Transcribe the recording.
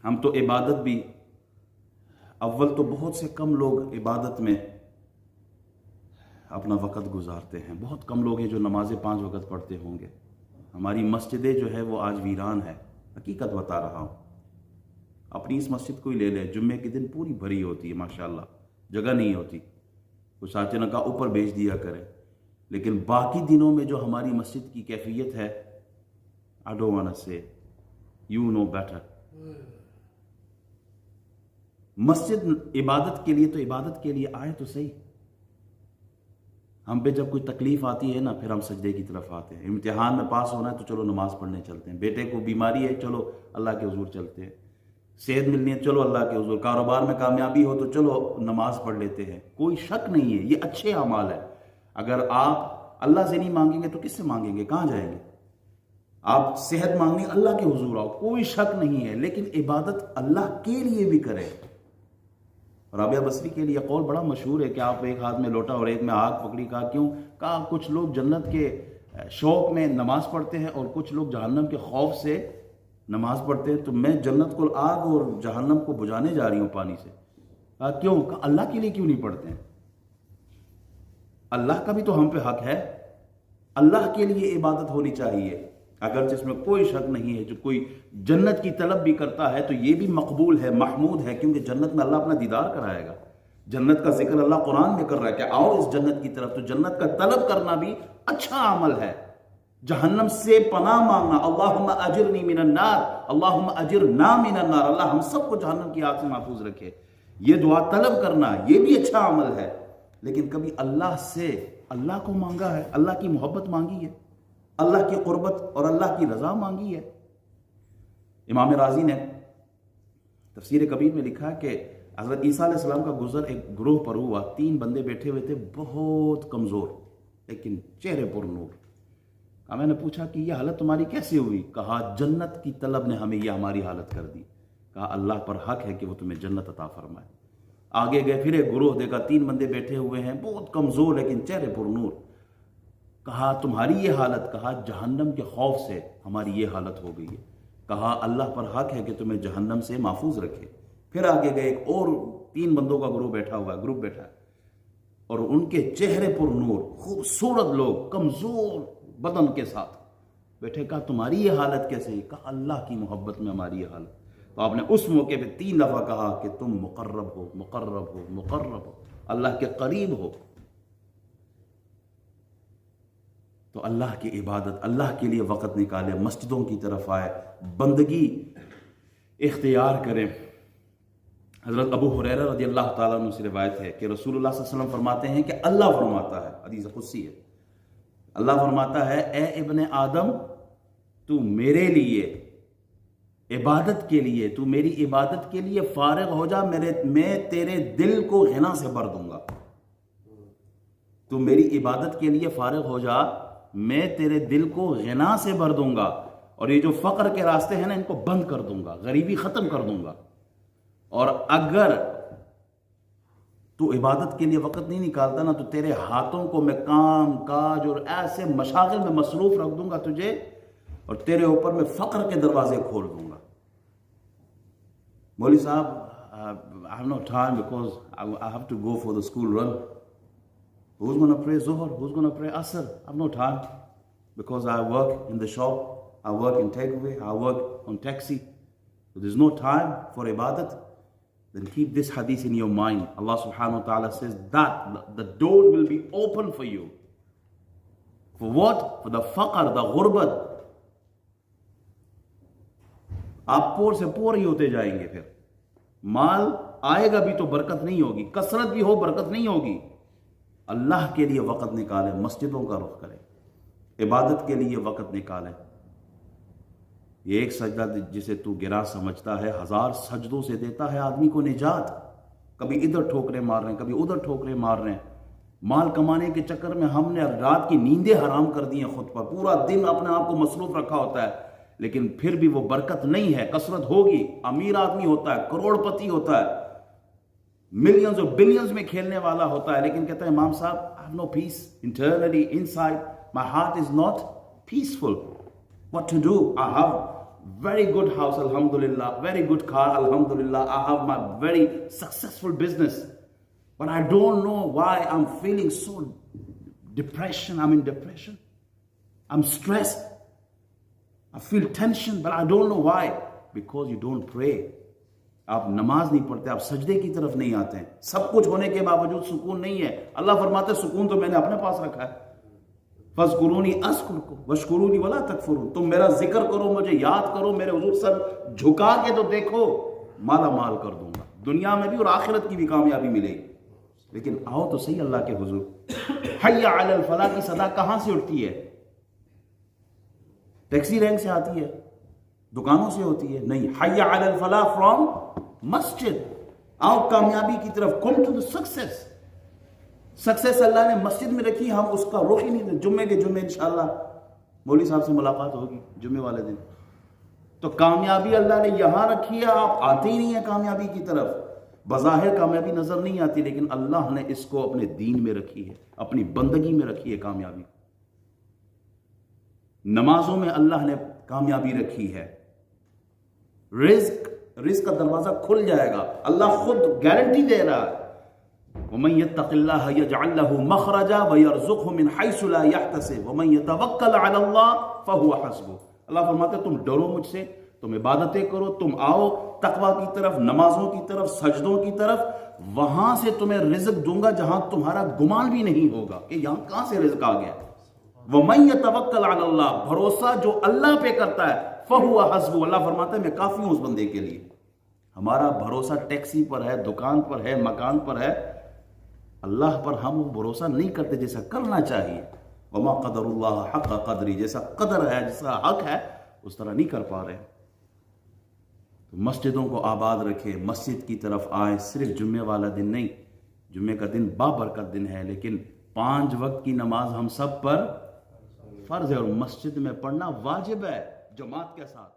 ہم تو عبادت بھی اول تو بہت سے کم لوگ عبادت میں اپنا وقت گزارتے ہیں، بہت کم لوگ ہیں جو نمازیں 5 وقت پڑھتے ہوں گے۔ ہماری مسجدیں جو ہے وہ آج ویران ہے، حقیقت بتا رہا ہوں۔ اپنی اس مسجد کو ہی لے لیں، جمعے کے دن پوری بھری ہوتی ہے ماشاءاللہ، جگہ نہیں ہوتی، کچھ ساتھی نے کہا اوپر بھیج دیا کرے، لیکن باقی دنوں میں جو ہماری مسجد کی کیفیت ہے، I don't wanna say, you know better۔ مسجد عبادت کے لیے تو عبادت کے لیے آئے تو صحیح، ہم پہ جب کوئی تکلیف آتی ہے نا پھر ہم سجدے کی طرف آتے ہیں۔ امتحان میں پاس ہونا ہے تو چلو نماز پڑھنے چلتے ہیں، بیٹے کو بیماری ہے چلو اللہ کے حضور چلتے ہیں، صحت ملنی ہے چلو اللہ کے حضور، کاروبار میں کامیابی ہو تو چلو نماز پڑھ لیتے ہیں۔ کوئی شک نہیں ہے، یہ اچھے اعمال ہے۔ اگر آپ اللہ سے نہیں مانگیں گے تو کس سے مانگیں گے، کہاں جائیں گے؟ آپ صحت مانگنے اللہ کے حضور آؤ، کوئی شک نہیں ہے، لیکن عبادت اللہ کے لیے بھی کرے۔ رابعہ بصری کے لیے قول بڑا مشہور ہے کہ آپ ایک ہاتھ میں لوٹا اور ایک میں آگ پکڑی، کہا کیوں؟ کہا کچھ لوگ جنت کے شوق میں نماز پڑھتے ہیں اور کچھ لوگ جہنم کے خوف سے نماز پڑھتے ہیں، تو میں جنت کو آگ اور جہنم کو بجھانے جا رہی ہوں پانی سے۔ کہا کیوں؟ کہا اللہ کے لیے کیوں نہیں پڑھتے ہیں؟ اللہ کا بھی تو ہم پہ حق ہے، اللہ کے لیے عبادت ہونی چاہیے۔ اگر جس میں کوئی شک نہیں ہے، جو کوئی جنت کی طلب بھی کرتا ہے تو یہ بھی مقبول ہے، محمود ہے، کیونکہ جنت میں اللہ اپنا دیدار کرائے گا۔ جنت کا ذکر اللہ قرآن میں کر رہا ہے کہ آؤ اس جنت کی طرف، تو جنت کا طلب کرنا بھی اچھا عمل ہے۔ جہنم سے پناہ مانگنا، اللہم اجرنی من النار، اللہم اجرنا من النار، اللہ ہم سب کو جہنم کی آگ سے محفوظ رکھے، یہ دعا طلب کرنا یہ بھی اچھا عمل ہے۔ لیکن کبھی اللہ سے اللہ کو مانگا ہے، اللہ کی محبت مانگی ہے، اللہ کی قربت اور اللہ کی رضا مانگی ہے؟ امام رازی نے تفسیر کبیر میں لکھا کہ حضرت عیسیٰ علیہ السلام کا گزر ایک گروہ پر ہوا، 3 بندے بیٹھے ہوئے تھے بہت کمزور لیکن چہرے پر نور۔ میں نے پوچھا کہ یہ حالت تمہاری کیسے ہوئی؟ کہا جنت کی طلب نے ہمیں یہ ہماری حالت کر دی۔ کہا اللہ پر حق ہے کہ وہ تمہیں جنت عطا فرمائے۔ آگے گئے پھر ایک گروہ دیکھا، 3 بندے بیٹھے ہوئے ہیں بہت کمزور لیکن چہرے پر نور۔ کہا تمہاری یہ حالت؟ کہا جہنم کے خوف سے ہماری یہ حالت ہو گئی ہے۔ کہا اللہ پر حق ہے کہ تمہیں جہنم سے محفوظ رکھے۔ پھر آگے گئے، ایک اور 3 بندوں کا گروپ بیٹھا ہے اور ان کے چہرے پر نور، خوبصورت لوگ کمزور بدن کے ساتھ بیٹھے۔ کہا تمہاری یہ حالت کیسے ہے؟ کہا اللہ کی محبت میں ہماری یہ حالت۔ تو آپ نے اس موقع پہ 3 دفعہ کہا کہ تم مقرب ہو، مقرب ہو، مقرب ہو، اللہ کے قریب ہو۔ تو اللہ کی عبادت، اللہ کے لیے وقت نکالے، مسجدوں کی طرف آئے، بندگی اختیار کریں۔ حضرت ابو ہریرہ رضی اللہ تعالیٰ عنہ سے روایت ہے کہ رسول اللہ صلی اللہ علیہ وسلم فرماتے ہیں کہ اللہ فرماتا ہے، حدیث قدسی ہے، اللہ فرماتا ہے اے ابن آدم تو میرے لیے عبادت کے لیے، تو میری عبادت کے لیے فارغ ہو جا، میں تیرے دل کو غنا سے بھر دوں گا۔ تو میری عبادت کے لیے فارغ ہو جا، میں تیرے دل کو غنا سے بھر دوں گا، اور یہ جو فقر کے راستے ہیں نا ان کو بند کر دوں گا، غریبی ختم کر دوں گا۔ اور اگر تو عبادت کے لیے وقت نہیں نکالتا نا تو تیرے ہاتھوں کو میں کام کاج اور ایسے مشاغل میں مصروف رکھ دوں گا تجھے، اور تیرے اوپر میں فقر کے دروازے کھول دوں گا۔ مولوی صاحب I have no time because I have to go for the school run. Who's going to pray Zuhr? Who's going to pray Asr? I have no time because I work in the shop, I work in takeaway, I work on taxi. So there's no time for ibadat. Then keep this hadith in your mind. Allah subhanahu wa ta'ala says that the door will be open for you. For what? For the faqr, the ghurbat. آپ پور سے پور ہی ہوتے جائیں گے، پھر مال آئے گا بھی تو برکت نہیں ہوگی، کثرت بھی ہو برکت نہیں ہوگی۔ اللہ کے لیے وقت نکالیں، مسجدوں کا رخ کریں، عبادت کے لیے وقت نکالیں۔ یہ ایک سجدہ جسے تو گرا سمجھتا ہے 1000 سجدوں سے دیتا ہے آدمی کو نجات۔ کبھی ادھر ٹھوکریں مار رہے ہیں، کبھی ادھر ٹھوکریں مار رہے ہیں، مال کمانے کے چکر میں ہم نے رات کی نیندیں حرام کر دی ہیں خود پر، پورا دن اپنے آپ کو مصروف رکھا ہوتا ہے، لیکن پھر بھی وہ برکت نہیں ہے۔ کثرت ہوگی، امیر آدمی ہوتا ہے، کروڑ پتی ہوتا ہے، ملینز اور بلینز میں کھیلنے والا ہوتا ہے، لیکن کہتا ہے امام صاحب I have no peace internally, inside my heart is not peaceful. What to do? I have very good house, alhamdulillah, very good car, alhamdulillah, I have my very successful business, but I don't know why I'm feeling so depression. I'm in depression, I'm stressed, I feel tension, but I don't know why. Because you don't pray. آپ نماز نہیں پڑھتے, آپ سجدے کی طرف نہیں آتے ہیں, سب کچھ ہونے کے باوجود سکون نہیں ہے. اللہ فرماتے ہیں سکون تو میں نے اپنے پاس رکھا ہے. فَاذْكُرُونِي أَذْكُرْكُمْ وَاشْكُرُوا لِي وَلَا تَكْفُرُونَ. تم میرا ذکر کرو, مجھے یاد کرو, میرے حضور سر جھکا کے تو دیکھو, مالا مال کر دوں گا, دنیا میں بھی اور آخرت کی بھی کامیابی ملے گی. لیکن آؤ تو صحیح اللہ کے حضور. حی علی الفلاح کی صدا کہاں سے اٹھتی ہے؟ ٹیکسی رینک سے آتی ہے, دکانوں سے ہوتی ہے؟ نہیں. حی علی الفلاح فرام مسجد. آؤ کامیابی کی طرف. Come to the success. Success Allah نے مسجد میں رکھی, ہم اس کا رخ ہی نہیں دیں. جمعے کے جمعے انشاءاللہ مولوی صاحب سے ملاقات ہوگی جمعے والے دن. تو کامیابی اللہ نے یہاں رکھی ہے, آپ آتے ہی نہیں ہیں کامیابی کی طرف. بظاہر کامیابی نظر نہیں آتی, لیکن اللہ نے اس کو اپنے دین میں رکھی ہے, اپنی بندگی میں رکھی ہے کامیابی. نمازوں میں اللہ نے کامیابی رکھی ہے. رزق کا دروازہ کھل جائے گا, اللہ خود گارنٹی دے رہا ہے. وَمَن يَتَّقِ اللَّهَ يَجْعَل لَّهُ مَخْرَجًا وَيَرْزُقْهُ مِنْ حَيْثُ لَا يَحْتَسِبُ وَمَن يَتَوَكَّلْ عَلَى اللَّهِ فَهُوَ حَسْبُهُ. اللہ فرماتے ہیں تم ڈرو مجھ سے, تم عبادتیں کرو, تم آؤ تقویٰ کی طرف, نمازوں کی طرف, سجدوں کی طرف, وہاں سے تمہیں رزق دوں گا جہاں تمہارا گمان بھی نہیں ہوگا کہ یہاں کہاں سے رزق آ گیا. وَمَن يَتَوَكَّلْ عَلَى اللَّهِ, بھروسہ جو اللہ پہ کرتا ہے, فَهُوَ حَسْبُهُ, اللہ فرماتا ہے میں کافی ہوں اس بندے کے لیے. ہمارا بھروسہ ٹیکسی پر ہے, دکان پر ہے, مکان پر ہے, اللہ پر ہم وہ بھروسہ نہیں کرتے جیسا کرنا چاہیے. وما قدر اللہ حق قدری, جیسا قدر ہے, جیسا حق ہے, اس طرح نہیں کر پا رہے. تو مسجدوں کو آباد رکھے, مسجد کی طرف آئے. صرف جمعے والا دن نہیں, جمعے کا دن بابرکت دن ہے, لیکن 5 وقت کی نماز ہم سب پر فرض ہے, اور مسجد میں پڑھنا واجب ہے جماعت کے ساتھ.